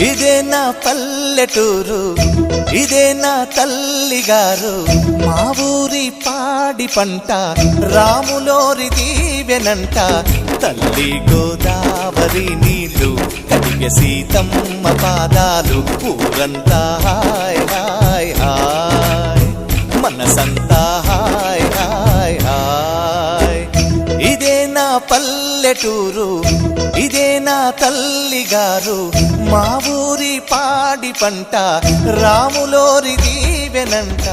ఇదే నా పల్లెటూరు, ఇదే నా తల్లిగారు. మా ఊరి పాడి పంట రాములోరి దీవెనంట. తల్లి గోదావరి నీళ్ళు కడిగే సీతమ్మ పాదాలు. ఊరంతా హాయ్ హాయ్ హాయ్, మనసంతా హాయ్ హాయ్ హాయ్. ఇదే నా పల్లెటూరు, ఇదే నా తల్లిగారు. మా ఊరి పాడి పంట రాములోరి దీవెనంట.